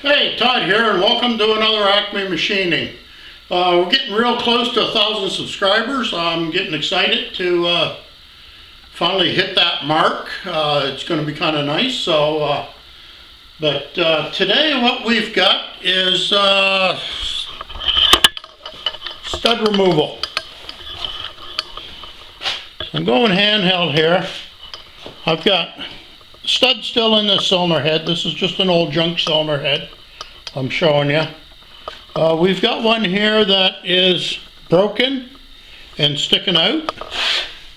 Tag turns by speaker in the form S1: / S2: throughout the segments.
S1: Hey, Todd here, and welcome to another Acme Machining. We're getting real close to 1,000 subscribers. I'm getting excited to finally hit that mark. It's going to be kind of nice. But today what we've got is stud removal. I'm going handheld here. I've got stud still in this cylinder head. This is just an old junk cylinder head I'm showing you. We've got one here that is broken and sticking out,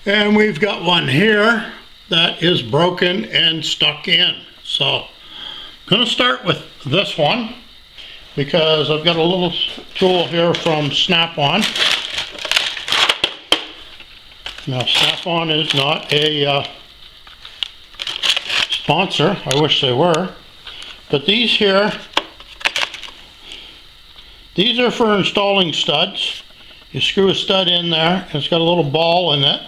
S1: and we've got one here that is broken and stuck in. So I'm going to start with this one because I've got a little tool here from Snap-on. Now, Snap-on is not a sponsor. I wish they were. But these here, these are for installing studs. You screw a stud in there, and it's got a little ball in it,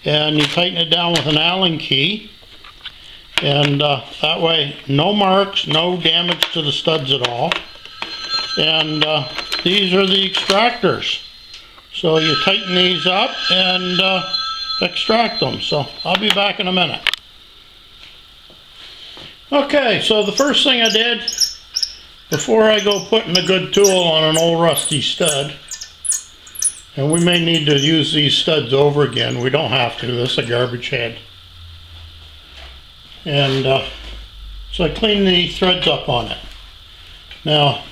S1: and you tighten it down with an Allen key, and that way no marks, no damage to the studs at all. And these are the extractors. So you tighten these up and extract them. So I'll be back in a minute. Okay, so the first thing I did before I go putting a good tool on an old rusty stud, and we may need to use these studs over again, we don't have to, this is a garbage head. And so I clean the threads up on it. Now,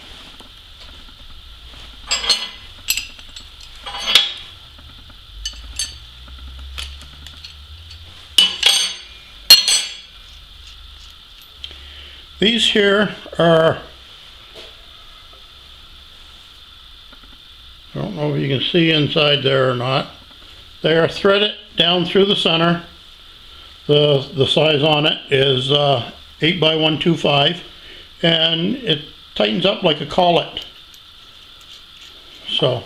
S1: these here are, I don't know if you can see inside there or not. They are threaded down through the center. The size on it is 8x125, and it tightens up like a collet. So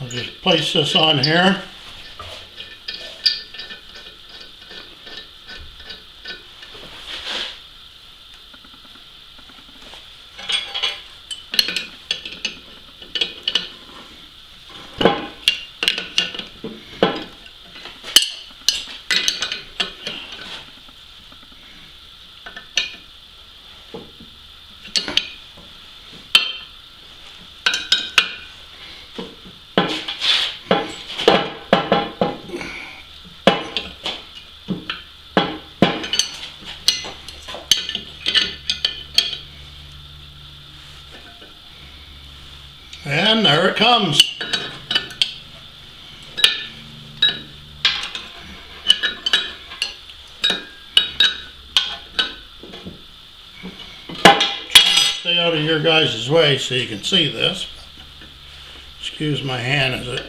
S1: I'll just place this on here. And there it comes. Trying to stay out of your guys' way so you can see this. Excuse my hand as it.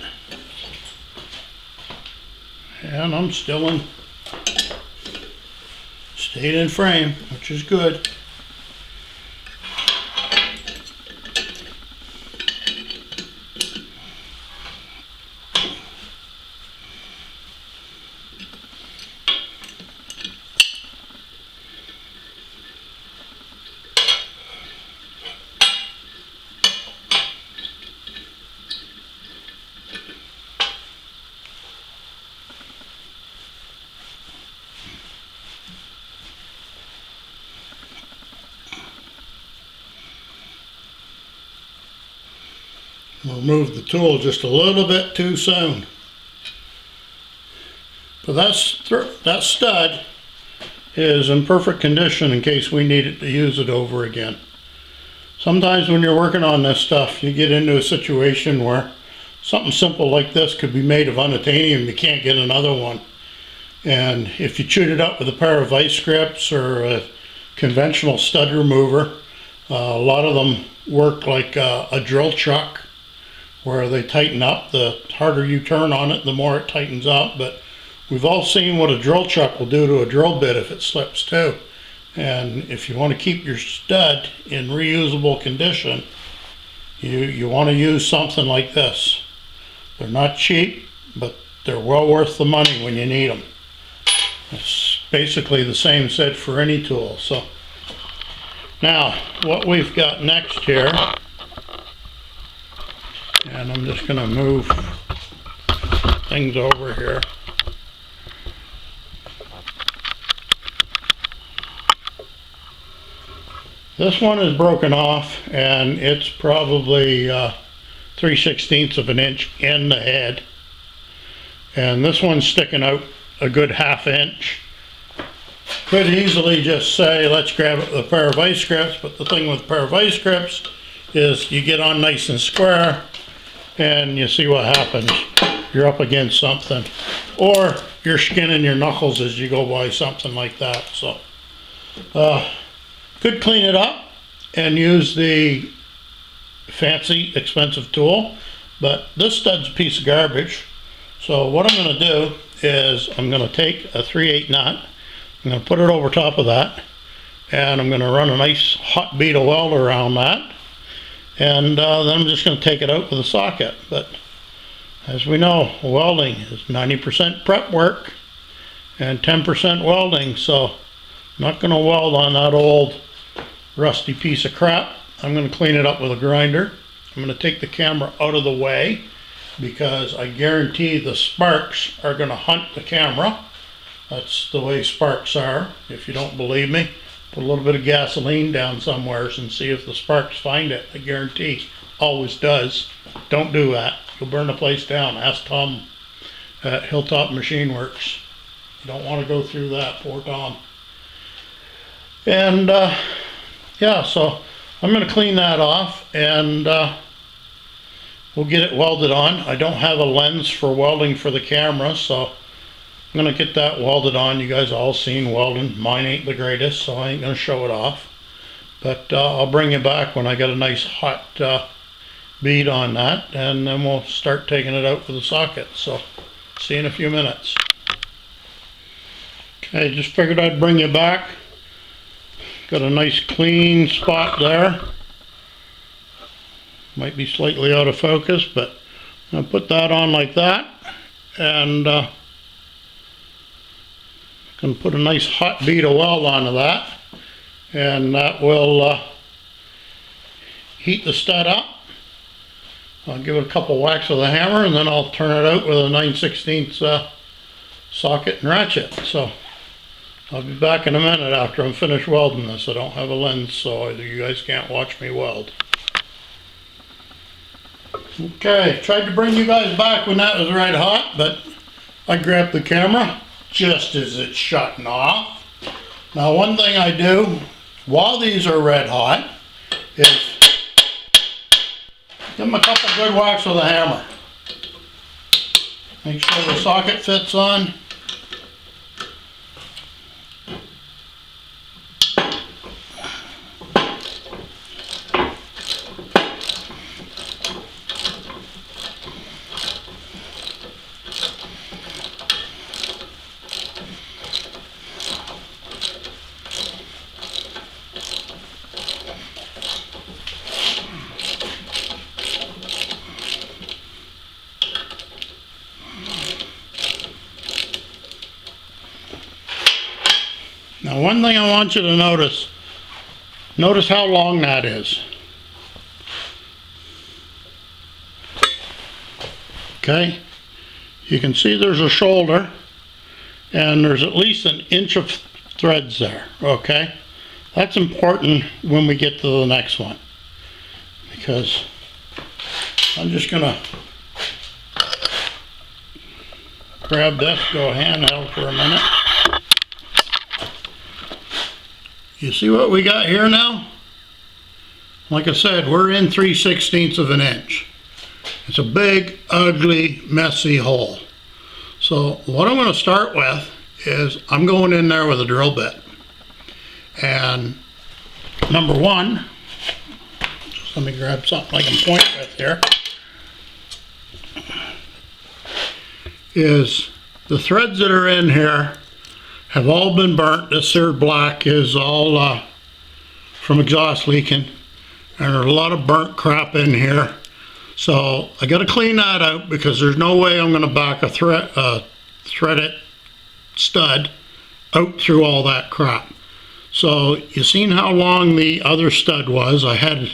S1: And I'm still stayed in frame, which is good. Remove the tool just a little bit too soon. But that stud is in perfect condition in case we needed to use it over again. Sometimes when you're working on this stuff, you get into a situation where something simple like this could be made of unobtainium. You can't get another one. And if you chewed it up with a pair of vice grips or a conventional stud remover, a lot of them work like a drill chuck, where they tighten up. The harder you turn on it, the more it tightens up. But we've all seen what a drill chuck will do to a drill bit if it slips too. And if you want to keep your stud in reusable condition, you want to use something like this. They're not cheap, but they're well worth the money when you need them. It's basically the same said for any tool. So Now, what we've got next here, and I'm just going to move things over here. This one is broken off, and it's probably 3/16 of an inch in the head. And this one's sticking out a good 1/2 inch. Could easily just say, let's grab it with a pair of vice grips, but the thing with a pair of vice grips is you get on nice and square, and you see what happens. You're up against something. Or you're skinning your knuckles as you go by something like that. So, could clean it up and use the fancy, expensive tool, but this stud's a piece of garbage. So what I'm going to do is I'm going to take a 3/8 nut, I'm going to put it over top of that, and I'm going to run a nice hot bead of weld around that, and then I'm just going to take it out with a socket. But as we know, welding is 90% prep work and 10% welding, so I'm not going to weld on that old rusty piece of crap. I'm going to clean it up with a grinder. I'm going to take the camera out of the way because I guarantee the sparks are going to hunt the camera. That's the way sparks are. If you don't believe me, put a little bit of gasoline down somewhere and see if the sparks find it. I guarantee always does. Don't do that. You'll burn the place down. Ask Tom at Hilltop Machine Works. You don't want to go through that, poor Tom. And yeah, so I'm going to clean that off, and we'll get it welded on. I don't have a lens for welding for the camera, so I'm going to get that welded on. You guys all seen welding. Mine ain't the greatest, so I ain't going to show it off. But I'll bring you back when I got a nice hot bead on that, and then we'll start taking it out with the socket. So see you in a few minutes. Okay, just figured I'd bring you back. Got a nice clean spot there. Might be slightly out of focus, but I'll put that on like that, and going to put a nice hot bead of weld onto that, and that will heat the stud up. I'll give it a couple whacks with a hammer, and then I'll turn it out with a 9/16 socket and ratchet. So I'll be back in a minute after I'm finished welding this. I don't have a lens, so you guys can't watch me weld. Okay, tried to bring you guys back when that was red hot, but I grabbed the camera just as it's shutting off. Now, one thing I do while these are red hot is give them a couple good whacks with a hammer. Make sure the socket fits on. Now, one thing I want you to notice how long that is. Okay, you can see there's a shoulder, and there's at least an inch of threads there. Okay, that's important when we get to the next one, because I'm just gonna grab this, go handheld for a minute. You see what we got here now? Like I said, we're in 3/16 of an inch. It's a big, ugly, messy hole. So what I'm going to start with is I'm going in there with a drill bit. And number one, just let me grab something I can point with here, is the threads that are in here have all been burnt. This here black is all from exhaust leaking, and there's a lot of burnt crap in here. So I got to clean that out, because there's no way I'm going to back a threaded stud out through all that crap. So you seen how long the other stud was. I had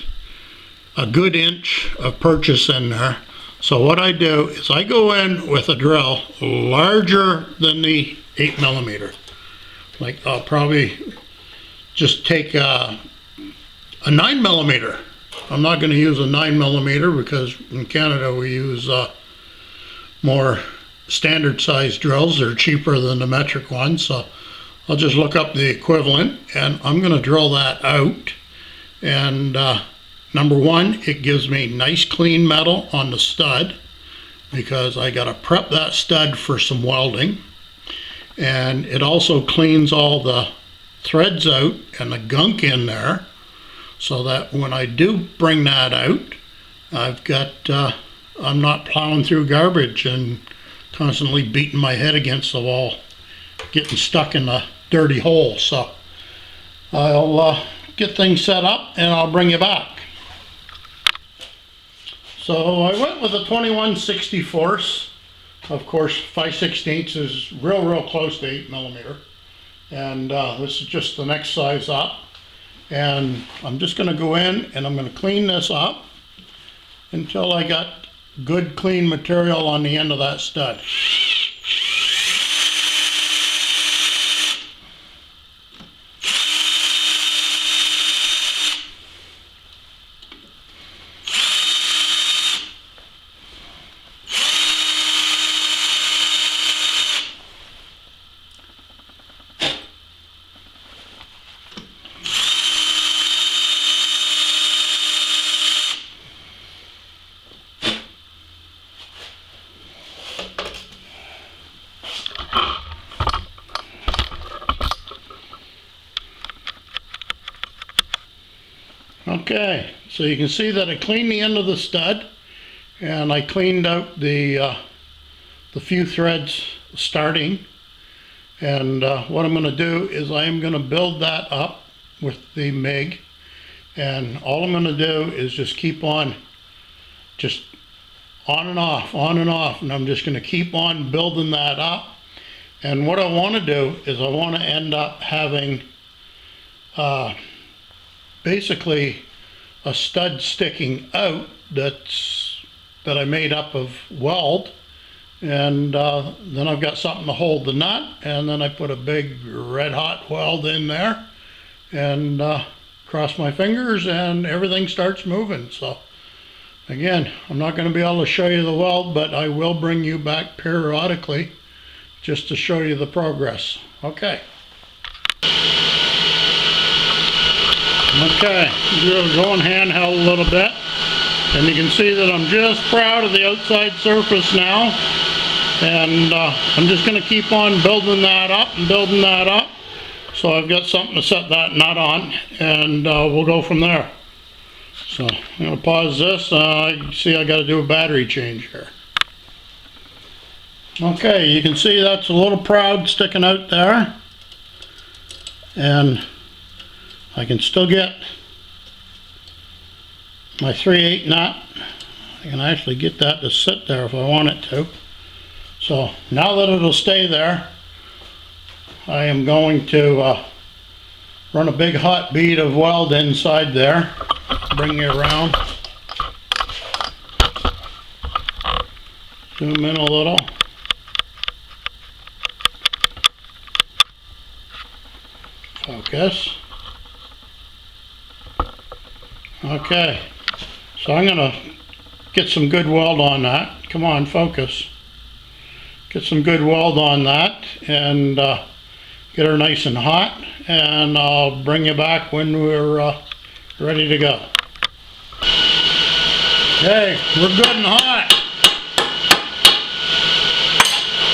S1: a good inch of purchase in there. So what I do is I go in with a drill larger than the 8mm. Like I'll probably just take a 9mm. I'm not going to use a 9mm because in Canada we use more standard size drills. They're cheaper than the metric ones. So I'll just look up the equivalent and I'm going to drill that out. And number one, it gives me nice clean metal on the stud because I got to prep that stud for some welding. And it also cleans all the threads out and the gunk in there so that when I do bring that out, I'm not plowing through garbage and constantly beating my head against the wall, getting stuck in a dirty hole. So I'll get things set up and I'll bring you back. So I went with a 21/64. Of course, 5/16 is real close to 8mm. And this is just the next size up. And I'm just going to go in and I'm going to clean this up until I got good clean material on the end of that stud. Okay, so you can see that I cleaned the end of the stud and I cleaned out the few threads starting. And what I'm going to do is I am going to build that up with the MIG, and all I'm going to do is just keep on, just on and off, and I'm just going to keep on building that up. And what I want to do is I want to end up having basically a stud sticking out that I made up of weld, and then I've got something to hold the nut, and then I put a big red hot weld in there and cross my fingers and everything starts moving. So again, I'm not going to be able to show you the weld, but I will bring you back periodically just to show you the progress. Okay. Okay, going handheld a little bit, and you can see that I'm just proud of the outside surface now, and I'm just going to keep on building that up and building that up, so I've got something to set that nut on, and we'll go from there. So I'm going to pause this. You see I got to do a battery change here. Okay, you can see that's a little proud sticking out there, and I can still get my 3/8 nut. I can actually get that to sit there if I want it to. So now that it'll stay there, I am going to run a big hot bead of weld inside there. Bring you around. Zoom in a little. Focus. Okay, so I'm going to get some good weld on that. Come on, focus. Get some good weld on that and get her nice and hot, and I'll bring you back when we're ready to go. Okay, we're good and hot.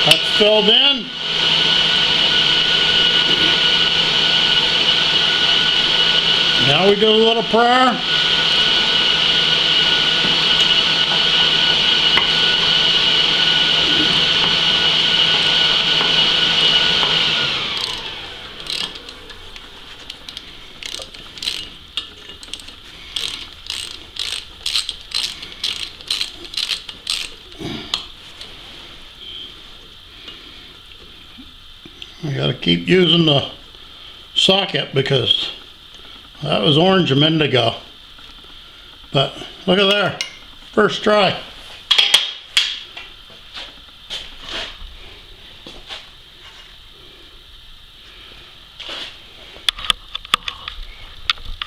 S1: That's filled in. Now we do a little prayer. I gotta keep using the socket because that was orange a minute ago. But look at there, first try.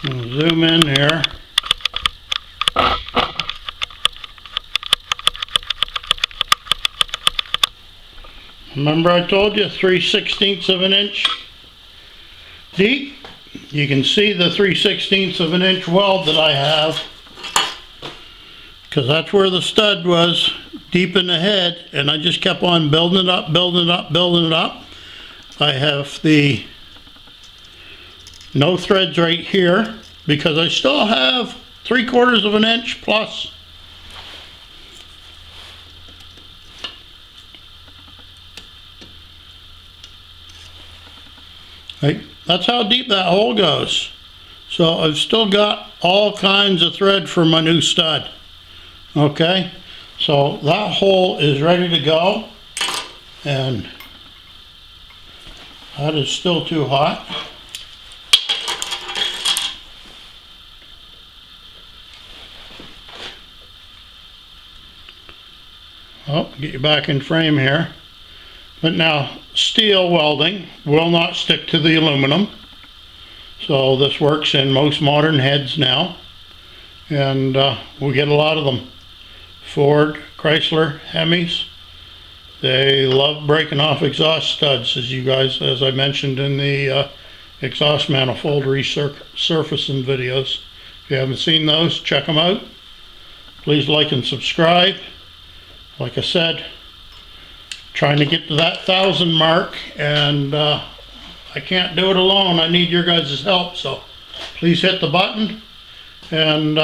S1: I'll zoom in here. Remember I told you 3/16 of an inch deep? You can see the 3/16 of an inch weld that I have, because that's where the stud was, deep in the head, and I just kept on building it up, building it up, building it up. I have the no threads right here because I still have 3/4 of an inch plus. Right, that's how deep that hole goes. So I've still got all kinds of thread for my new stud. Okay, so that hole is ready to go, and that is still too hot. Oh, get you back in frame here. But now, steel welding will not stick to the aluminum. So this works in most modern heads now. And we get a lot of them. Ford, Chrysler, Hemis. They love breaking off exhaust studs, as I mentioned in the exhaust manifold resurfacing videos. If you haven't seen those, check them out. Please like and subscribe. Like I said, trying to get to that 1,000 mark, and I can't do it alone. I need your guys' help, so please hit the button, and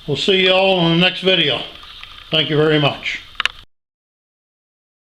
S1: we'll see you all in the next video. Thank you very much.